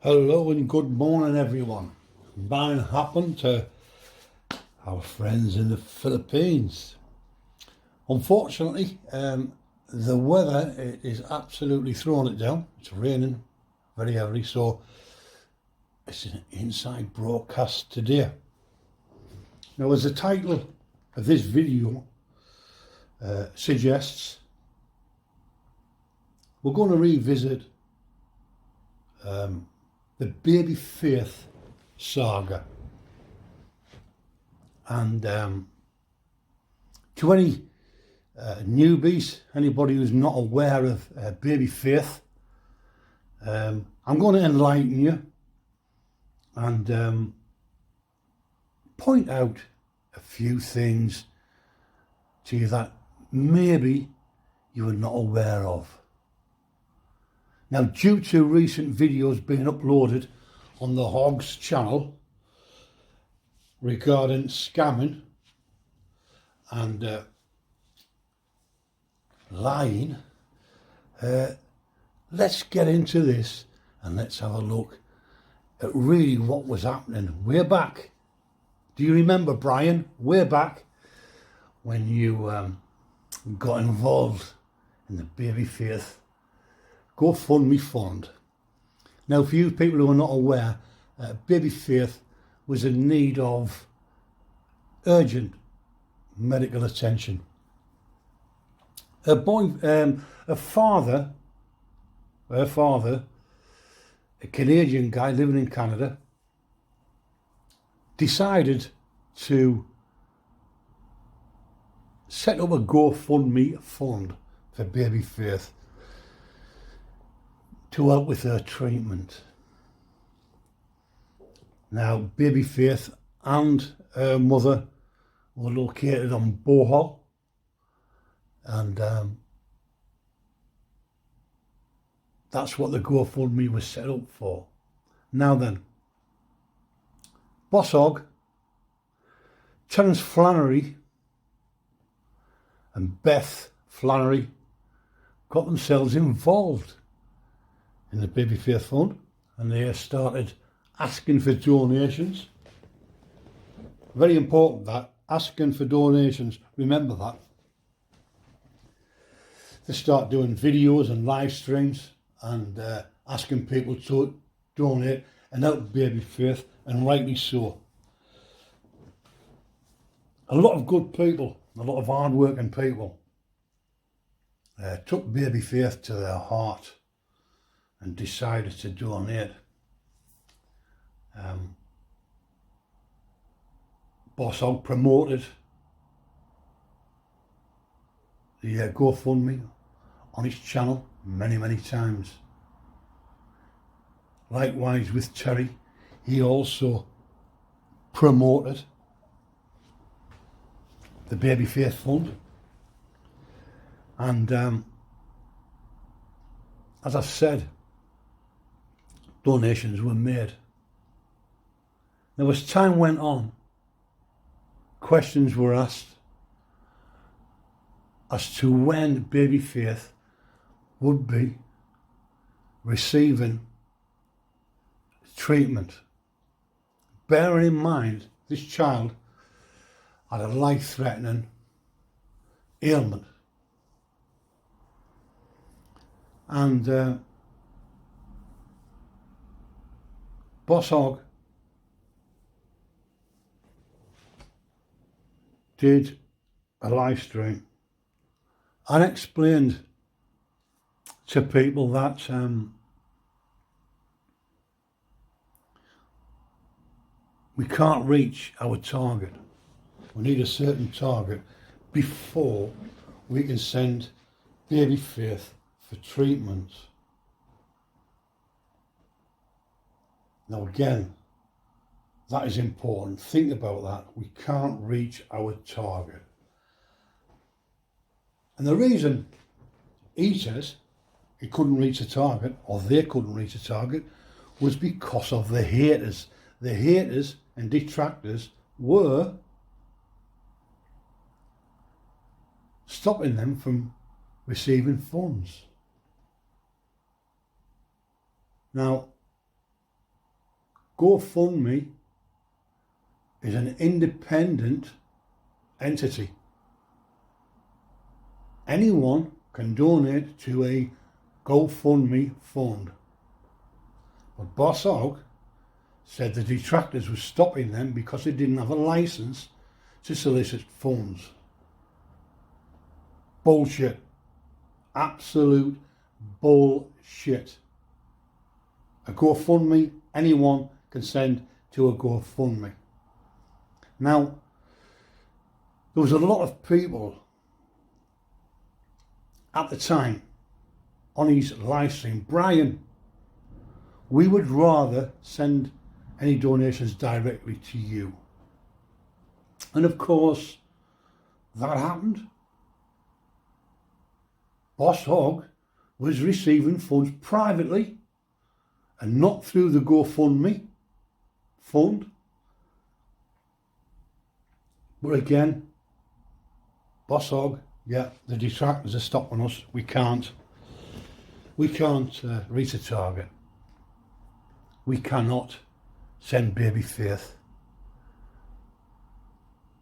Hello and good morning everyone. Mine happened to our friends in the Philippines. Unfortunately, the weather is absolutely throwing it down. It's raining very heavily, so it's an inside broadcast today. Now, as the title of this video suggests, we're going to revisit the baby faith saga. And to any newbies, anybody who's not aware of baby faith, I'm going to enlighten you and point out a few things to you that maybe you are not aware of. Now, due to recent videos being uploaded on the Hogs channel regarding scamming and lying, let's get into this and let's have a look at really what was happening way back. Do you remember, Brian, way back when you got involved in the baby faith GoFundMe fund? Now, for you people who are not aware, baby faith was in need of urgent medical attention. Her father, a Canadian guy living in Canada, decided to set up a GoFundMe fund for baby faith to help with her treatment. Now, baby faith and her mother were located on Bohol, and that's what the GoFundMe was set up for. Now then, Bosshog, Terence Flannery and Beth Flannery got themselves involved in the baby faith fund, and they started asking for donations. Very important, that, asking for donations, remember that. They start doing videos and live streams and asking people to donate and help baby faith, and rightly so. A lot of good people, a lot of hard working people took baby faith to their heart and decided to donate. Bosshog promoted the GoFundMe on his channel many times. Likewise with Terry, he also promoted the Baby Faith Fund, and as I've said, donations were made. Now, as time went on, questions were asked as to when baby faith would be receiving treatment. Bearing in mind, this child had a life-threatening ailment. And Bosshog did a live stream and explained to people that we can't reach our target. We need a certain target before we can send baby faith for treatment. Now again, that is important. Think about that. We can't reach our target. And the reason he says he couldn't reach a target, or they couldn't reach a target, was because of the haters. The haters and detractors were stopping them from receiving funds. Now, GoFundMe is an independent entity. Anyone can donate to a GoFundMe fund. But Bosshog said the detractors were stopping them because they didn't have a license to solicit funds. Bullshit. Absolute bullshit. A GoFundMe, anyone can send to a GoFundMe. Now, there was a lot of people at the time on his live stream. Brian, we would rather send any donations directly to you. And of course, that happened. Bosshog was receiving funds privately and not through the GoFundMe fund. But again, Bosshog, yeah, the detractors are stopping us. We can't reach a target. We cannot send baby Faith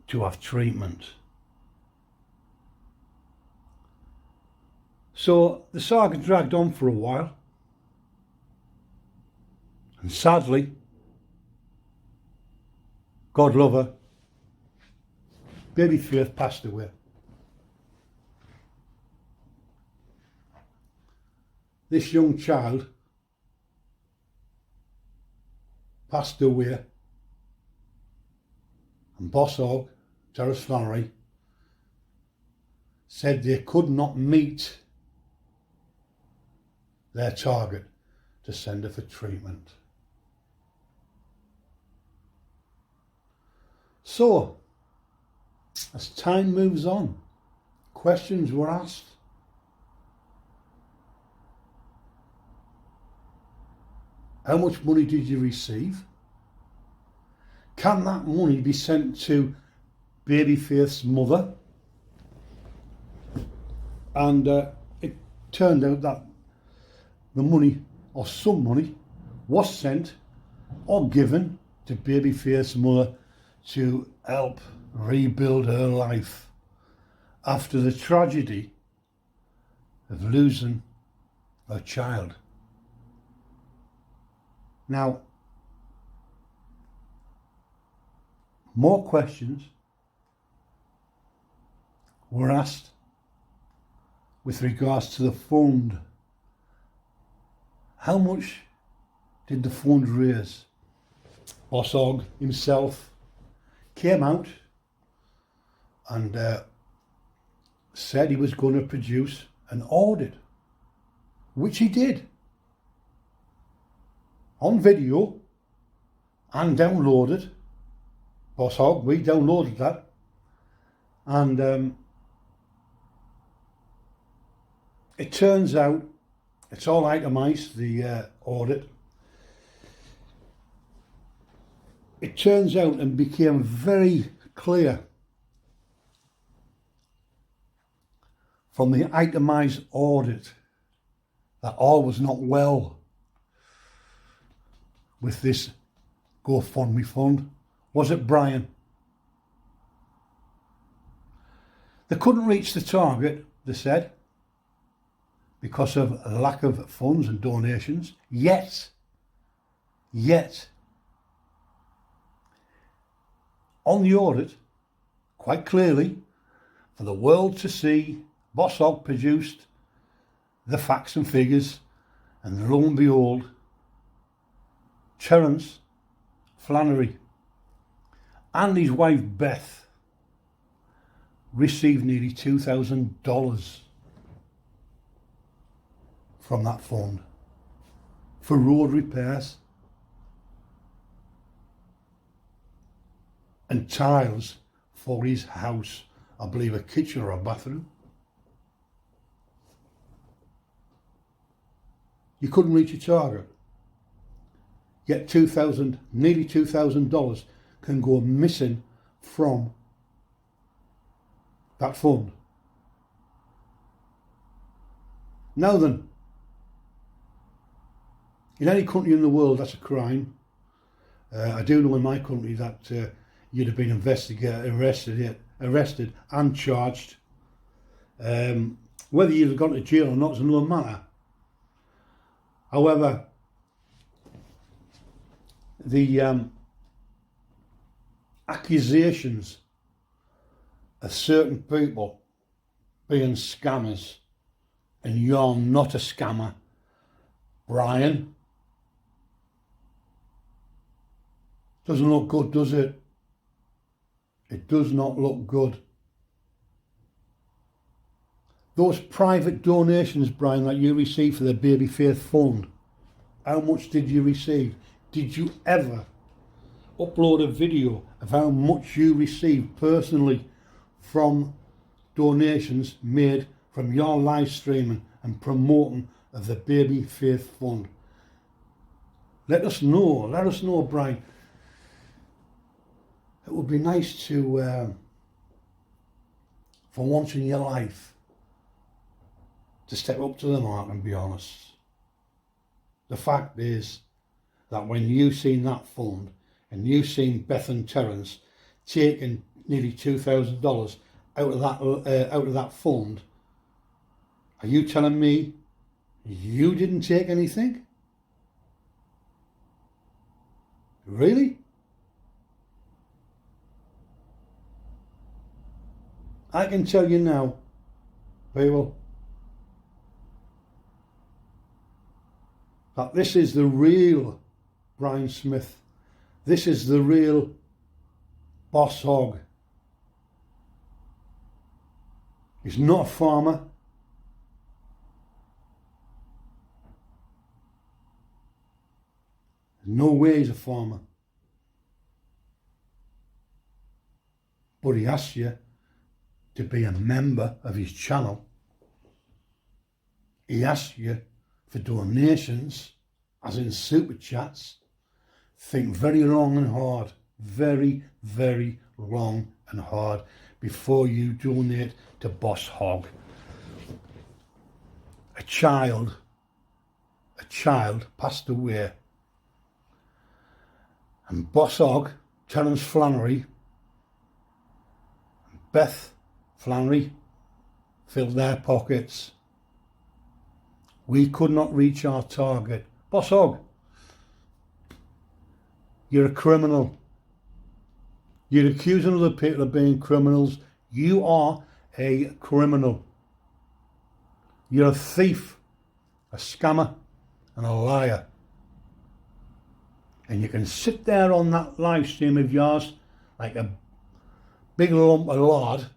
to have treatment. So the saga dragged on for a while, and sadly, God love her, baby Faith passed away. This young child passed away, and Bosshog, Terrace Flannery, said they could not meet their target to send her for treatment. So, as time moves on, questions were asked. How much money did you receive? Can that money be sent to baby Faith's mother? And it turned out that the money, or some money, was sent or given to baby Faith's mother to help rebuild her life after the tragedy of losing her child. Now, more questions were asked with regards to the fund. How much did the fund raise? Bosshog himself came out and said he was going to produce an audit, which he did on video and downloaded. Bosshog, we downloaded that, and it turns out it's all itemised, the audit. It turns out and became very clear from the itemised audit that all was not well with this GoFundMe fund. Was it, Brian? They couldn't reach the target, they said, because of a lack of funds and donations. Yet, on the audit, quite clearly, for the world to see, Bosshog produced the facts and figures, and lo and behold, Terence Flannery and his wife Beth received nearly $2,000 from that fund for road repairs and tiles for his house, I believe a kitchen or a bathroom. You couldn't reach your target, yet nearly $2,000 can go missing from that fund. Now then, in any country in the world, that's a crime. I do know in my country that you'd have been investigated, arrested and charged. Whether you'd have gone to jail or not is another matter. However, the accusations of certain people being scammers, and you're not a scammer, Brian, doesn't look good, does it? It does not look good. Those private donations, Brian, that you received for the Baby Faith Fund, how much did you receive? Did you ever upload a video of how much you received personally from donations made from your live streaming and promoting of the Baby Faith Fund? Let us know, Brian. It would be nice to, for once in your life, to step up to the mark and be honest. The fact is that when you seen that fund and you seen Beth and Terence taking nearly $2,000 out of that fund, are you telling me you didn't take anything? Really? I can tell you now, people, that this is the real Brian Smith. This is the real boss hog. He's not a farmer. No way he's a farmer. But he asks you to be a member of his channel. He asks you for donations, as in super chats. Think very long and hard, very, very long and hard before you donate to Boss Hog. A child passed away, and Boss Hog, Terence Flannery, and Beth Flannery filled their pockets. We could not reach our target. Boss Hog, you're a criminal. You're accusing other people of being criminals. You are a criminal. You're a thief, a scammer, and a liar. And you can sit there on that live stream of yours like a big lump of lard,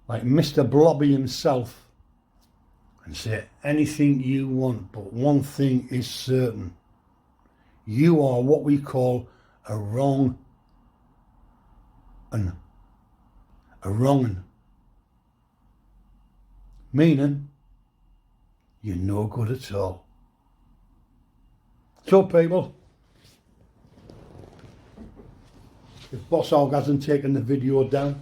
like Mr. Blobby himself, and say anything you want, but one thing is certain. You are what we call a wrong un. A wrong'un. Meaning, you're no good at all. So people, if Boss Hog hasn't taken the video down,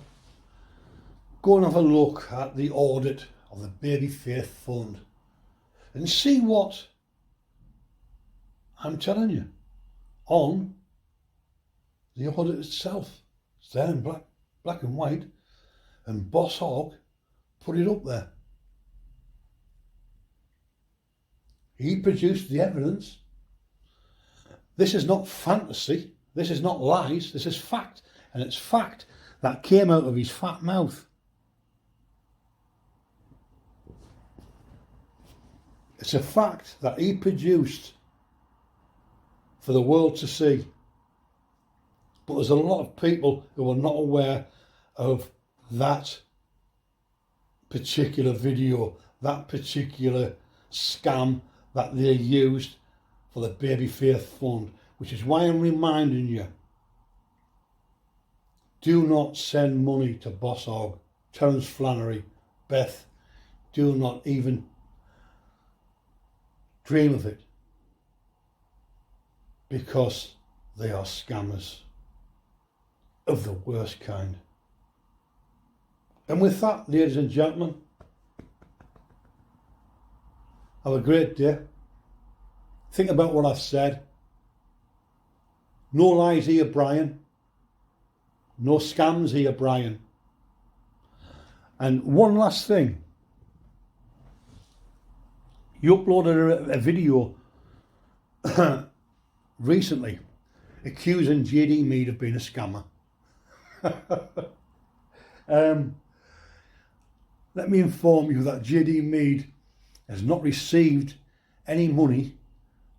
go and have a look at the audit of the Baby Faith Fund and see what I'm telling you on the audit itself. It's there in black and white, and Boss Hog put it up there. He produced the evidence. This is not fantasy. This is not lies. This is fact. And it's fact that came out of his fat mouth. It's a fact that he produced for the world to see. But there's a lot of people who are not aware of that particular video, that particular scam that they used for the Baby Faith Fund, which is why I'm reminding you, do not send money to Boss Hog, Terence Flannery, Beth. Do not even dream of it, because they are scammers of the worst kind. And with that, ladies and gentlemen, have a great day. Think about what I've said. No lies here, Brian. No scams here, Brian. And one last thing. You uploaded a video recently accusing JD Mead of being a scammer. Let me inform you that JD Mead has not received any money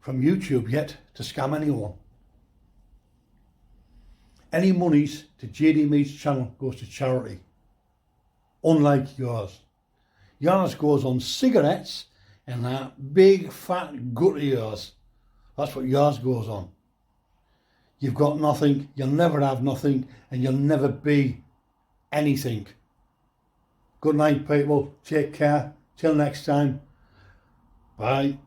from YouTube yet to scam anyone. Any monies to JD Mead's channel goes to charity, unlike yours. Yours goes on cigarettes and that big fat gut of yours. That's what yours goes on. You've got nothing, you'll never have nothing, and you'll never be anything. Good night, people. Take care. Till next time. Bye.